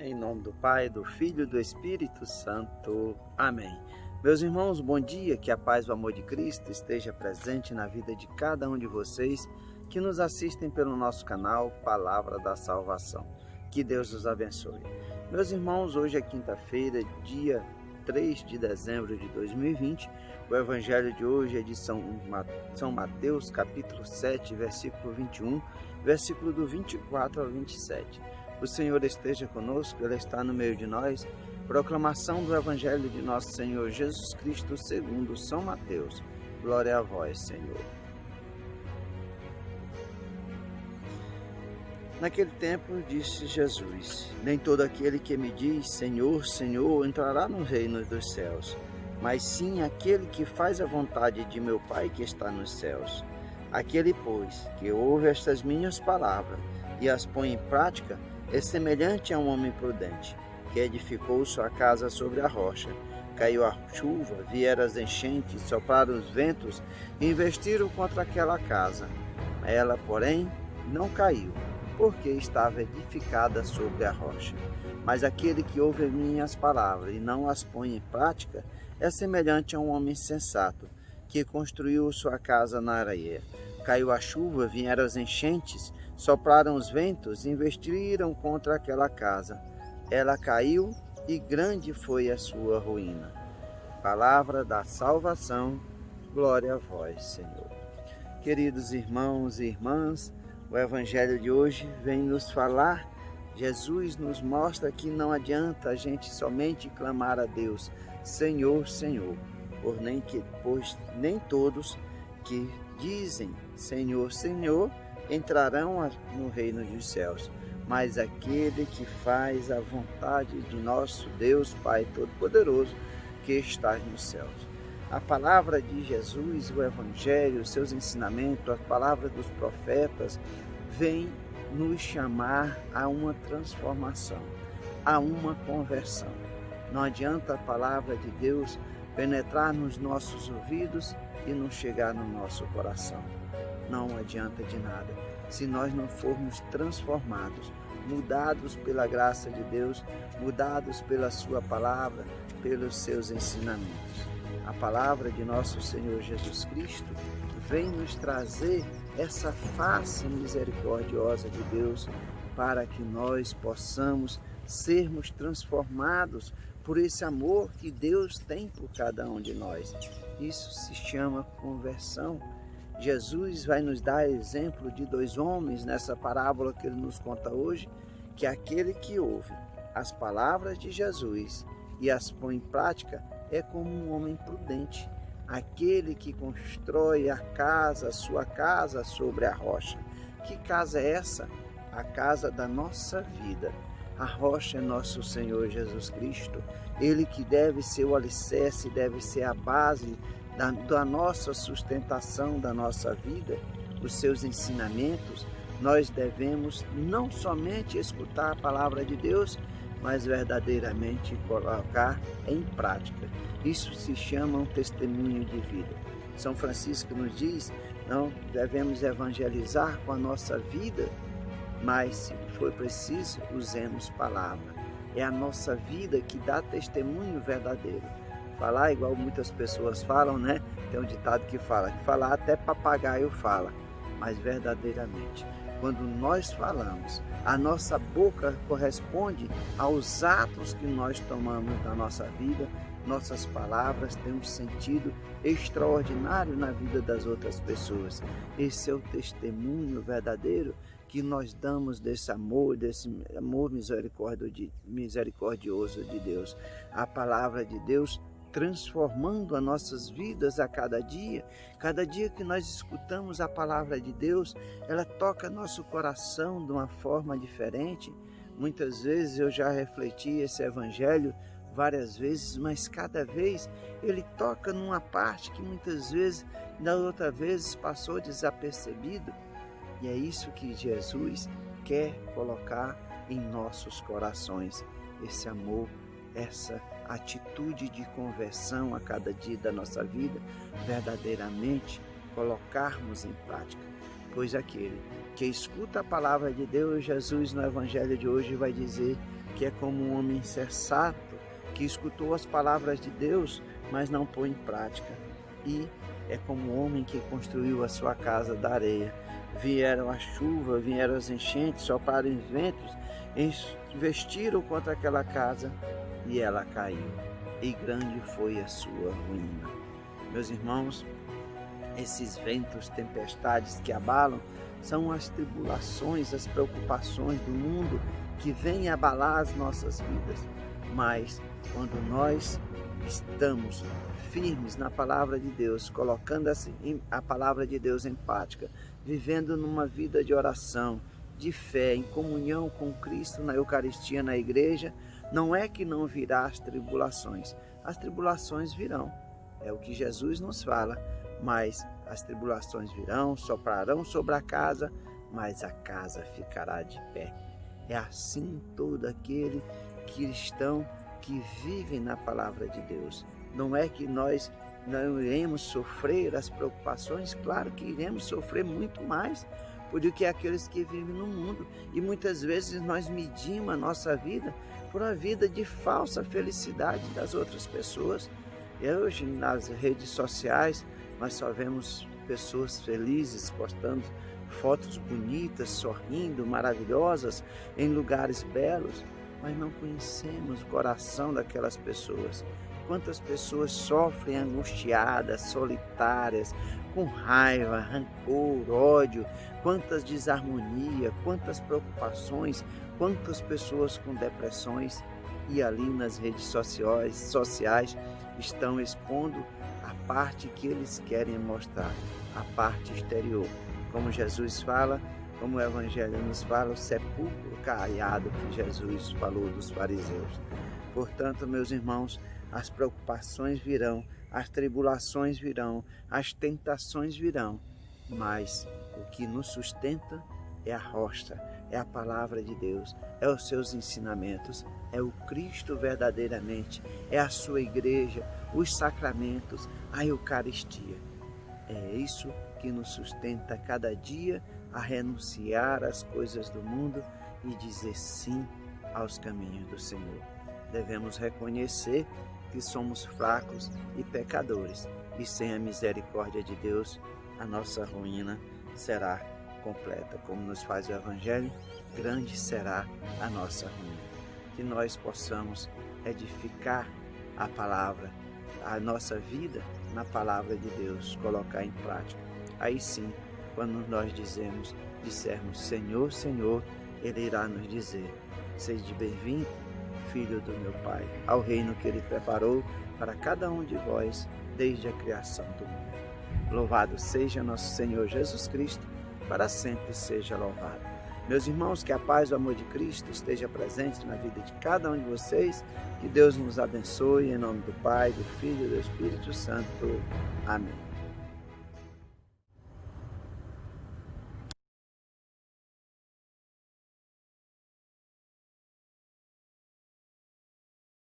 Em nome do Pai, do Filho e do Espírito Santo. Amém. Meus irmãos, bom dia, que a paz e o amor de Cristo esteja presente na vida de cada um de vocês que nos assistem pelo nosso canal Palavra da Salvação. Que Deus os abençoe. Meus irmãos, hoje é quinta-feira, dia 3 de dezembro de 2020. O evangelho de hoje é de São Mateus, capítulo 7, versículo 21, versículo do 24 ao 27. O Senhor esteja conosco, Ele está no meio de nós. Proclamação do evangelho de nosso Senhor Jesus Cristo segundo São Mateus. Glória a vós, Senhor. Naquele tempo disse Jesus: nem todo aquele que me diz Senhor, Senhor entrará no reino dos céus, mas sim aquele que faz a vontade de meu Pai que está nos céus. Aquele, pois, que ouve estas minhas palavras e as põe em prática, é semelhante a um homem prudente, que edificou sua casa sobre a rocha. Caiu a chuva, vieram as enchentes, sopraram os ventos e investiram contra aquela casa. Ela, porém, não caiu, porque estava edificada sobre a rocha. Mas aquele que ouve minhas palavras e não as põe em prática, é semelhante a um homem sensato, que construiu sua casa na areia. Caiu a chuva, vieram as enchentes, sopraram os ventos, investiram contra aquela casa. Ela caiu e grande foi a sua ruína. Palavra da salvação, glória a vós, Senhor. Queridos irmãos e irmãs, o evangelho de hoje vem nos falar. Jesus nos mostra que não adianta a gente somente clamar a Deus, Senhor, Senhor, pois nem todos que dizem Senhor, Senhor entrarão no reino dos céus, mas aquele que faz a vontade de nosso Deus Pai Todo-Poderoso que está nos céus. A palavra de Jesus, o evangelho, os seus ensinamentos, a palavra dos profetas vem nos chamar a uma transformação, a uma conversão. Não adianta a palavra de Deus penetrar nos nossos ouvidos e não chegar no nosso coração. Não adianta de nada se nós não formos transformados, mudados pela graça de Deus, mudados pela sua palavra, pelos seus ensinamentos. A palavra de nosso Senhor Jesus Cristo vem nos trazer essa face misericordiosa de Deus para que nós possamos sermos transformados por esse amor que Deus tem por cada um de nós. Isso se chama conversão. Jesus vai nos dar exemplo de dois homens nessa parábola que ele nos conta hoje, que aquele que ouve as palavras de Jesus e as põe em prática é como um homem prudente, aquele que constrói a sua casa sobre a rocha. Que casa é essa? A casa da nossa vida. A rocha é nosso Senhor Jesus Cristo, Ele que deve ser o alicerce, deve ser a base da nossa sustentação, da nossa vida. Os seus ensinamentos, nós devemos não somente escutar a palavra de Deus, mas verdadeiramente colocar em prática. Isso se chama um testemunho de vida. São Francisco nos diz, não devemos evangelizar com a nossa vida, mas se for preciso, usemos palavra. É a nossa vida que dá testemunho verdadeiro. Falar igual muitas pessoas falam, né? Tem um ditado que fala, que falar até papagaio fala, mas verdadeiramente, quando nós falamos, a nossa boca corresponde aos atos que nós tomamos na nossa vida. Nossas palavras têm um sentido extraordinário na vida das outras pessoas. Esse é o testemunho verdadeiro que nós damos desse amor misericordioso de Deus. A palavra de Deus transformando as nossas vidas a cada dia. Cada dia que nós escutamos a palavra de Deus, ela toca nosso coração de uma forma diferente. Muitas vezes eu já refleti esse evangelho várias vezes, mas cada vez ele toca numa parte que muitas vezes, da outra vez, passou desapercebido. E é isso que Jesus quer colocar em nossos corações, esse amor, essa atitude de conversão a cada dia da nossa vida, verdadeiramente colocarmos em prática. Pois aquele que escuta a palavra de Deus, Jesus no evangelho de hoje vai dizer que é como um homem insensato, que escutou as palavras de Deus, mas não pôs em prática. E é como um homem que construiu a sua casa da areia. Vieram a chuva, vieram as enchentes, sopraram os ventos, investiram contra aquela casa e ela caiu. E grande foi a sua ruína. Meus irmãos, esses ventos, tempestades que abalam, são as tribulações, as preocupações do mundo que vêm abalar as nossas vidas. Mas quando nós estamos firmes na palavra de Deus, colocando a palavra de Deus em prática, vivendo numa vida de oração, de fé, em comunhão com Cristo na Eucaristia, na igreja, não é que não virá as tribulações virão, é o que Jesus nos fala, mas as tribulações virão, soprarão sobre a casa, mas a casa ficará de pé. É assim todo aquele cristão que vive na palavra de Deus. Não é que nós não iremos sofrer as preocupações, claro que iremos sofrer muito mais do que aqueles que vivem no mundo. E muitas vezes nós medimos a nossa vida por uma vida de falsa felicidade das outras pessoas. E hoje nas redes sociais nós só vemos pessoas felizes postando fotos bonitas, sorrindo, maravilhosas, em lugares belos, mas não conhecemos o coração daquelas pessoas. Quantas pessoas sofrem angustiadas, solitárias, com raiva, rancor, ódio, quantas desarmonia, quantas preocupações, quantas pessoas com depressões, e ali nas redes sociais estão expondo a parte que eles querem mostrar, a parte exterior. Como Jesus fala, como o Evangelho nos fala, o sepulcro caiado que Jesus falou dos fariseus. Portanto, meus irmãos, as preocupações virão, as tribulações virão, as tentações virão, mas o que nos sustenta é a rocha, é a palavra de Deus, é os seus ensinamentos, é o Cristo verdadeiramente, é a sua igreja, os sacramentos, a Eucaristia. É isso que nos sustenta cada dia a renunciar às coisas do mundo e dizer sim aos caminhos do Senhor. Devemos reconhecer que somos fracos e pecadores, e sem a misericórdia de Deus, a nossa ruína será completa. Como nos faz o Evangelho, grande será a nossa ruína. Que nós possamos edificar a palavra, a nossa vida na palavra de Deus, colocar em prática. Aí sim, quando nós dissermos Senhor, Senhor, Ele irá nos dizer: seja bem-vindo, filho do meu Pai, ao reino que Ele preparou para cada um de vós desde a criação do mundo. Louvado seja nosso Senhor Jesus Cristo, para sempre seja louvado. Meus irmãos, que a paz e o amor de Cristo esteja presente na vida de cada um de vocês, que Deus nos abençoe, em nome do Pai, do Filho e do Espírito Santo. Amém.